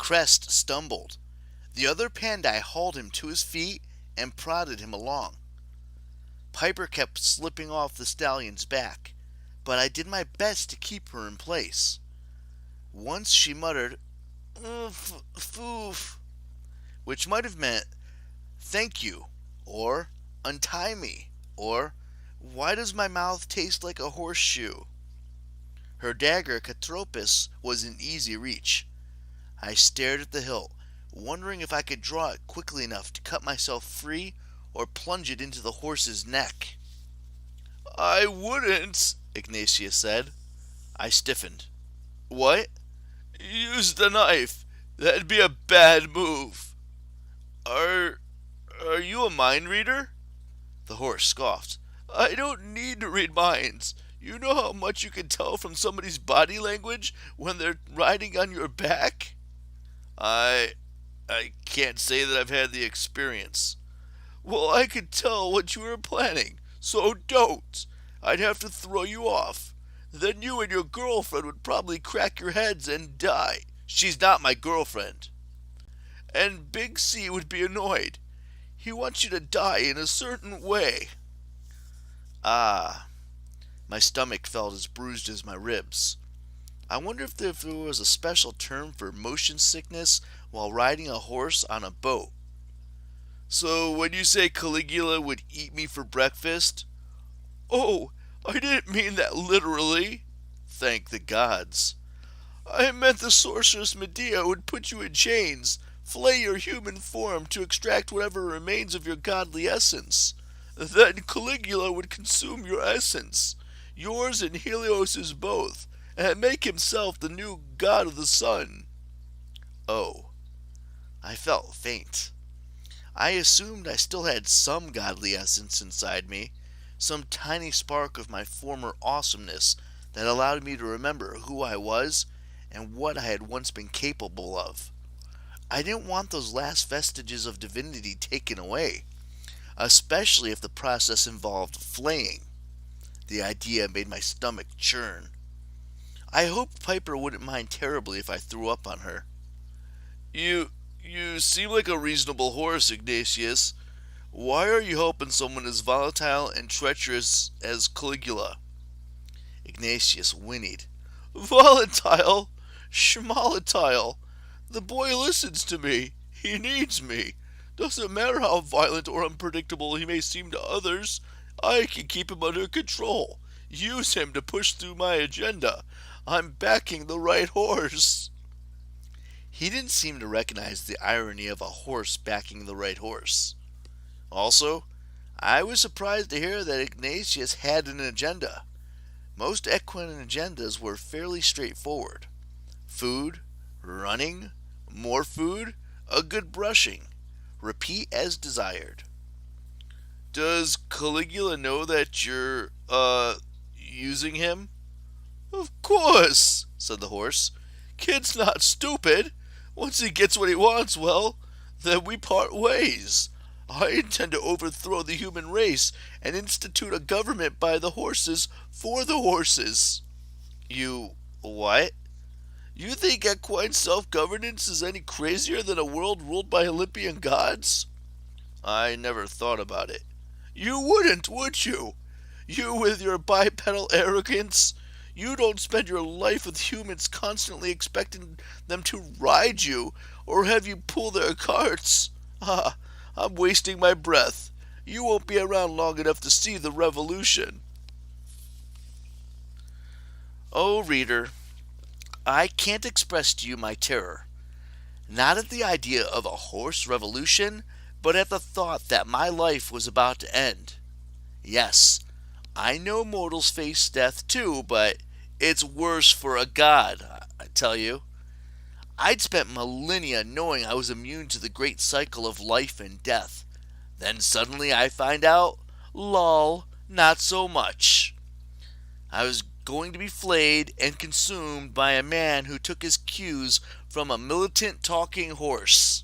Crest stumbled. The other Pandai hauled him to his feet and prodded him along. Piper kept slipping off the stallion's back, but I did my best to keep her in place. Once she muttered, "Oof, foof," which might have meant, "Thank you," or "Untie me," or "Why does my mouth taste like a horseshoe?" Her dagger, Katropis, was in easy reach. I stared at the hilt, wondering if I could draw it quickly enough to cut myself free or plunge it into the horse's neck. "I wouldn't," Ignatius said. I stiffened. "What?" "Use the knife. That'd be a bad move." Are you a mind reader?" The horse scoffed. "I don't need to read minds. You know how much you can tell from somebody's body language when they're riding on your back?" I can't say that I've had the experience." "Well, I could tell what you were planning, so don't. I'd have to throw you off. Then you and your girlfriend would probably crack your heads and die." "She's not my girlfriend." "And Big C would be annoyed. He wants you to die in a certain way." Ah, my stomach felt as bruised as my ribs. I wonder if there was a special term for motion sickness while riding a horse on a boat. "So when you say Caligula would eat me for breakfast?" "Oh, I didn't mean that literally." "Thank the gods." "I meant the sorceress Medea would put you in chains, flay your human form to extract whatever remains of your godly essence. Then Caligula would consume your essence, yours and Helios's both, and make himself the new god of the sun." Oh, I felt faint. I assumed I still had some godly essence inside me, some tiny spark of my former awesomeness that allowed me to remember who I was and what I had once been capable of. I didn't want those last vestiges of divinity taken away, especially if the process involved flaying. The idea made my stomach churn. I hoped Piper wouldn't mind terribly if I threw up on her. You seem like a reasonable horse, Ignatius. Why are you helping someone as volatile and treacherous as Caligula?" Ignatius whinnied. "Volatile? Schmolatile. The boy listens to me. He needs me. Doesn't matter how violent or unpredictable he may seem to others. I can keep him under control. Use him to push through my agenda. I'm backing the right horse." He didn't seem to recognize the irony of a horse backing the right horse. Also, I was surprised to hear that Ignatius had an agenda. Most equine agendas were fairly straightforward. Food, running, more food, a good brushing. Repeat as desired. "Does Caligula know that you're, using him?" "Of course," said the horse. "Kid's not stupid. Once he gets what he wants, well, then we part ways. I intend to overthrow the human race and institute a government by the horses for the horses." "You what?" "You think equine self-governance is any crazier than a world ruled by Olympian gods?" "I never thought about it." "You wouldn't, would you? You with your bipedal arrogance. You don't spend your life with humans constantly expecting them to ride you or have you pull their carts. Ah, I'm wasting my breath. You won't be around long enough to see the revolution." Oh, reader, I can't express to you my terror, not at the idea of a horse revolution, but at the thought that my life was about to end. Yes, I know mortals face death too, but it's worse for a god, I tell you. I'd spent millennia knowing I was immune to the great cycle of life and death. Then suddenly I find out, lol, not so much. I was going to be flayed and consumed by a man who took his cues from a militant talking horse.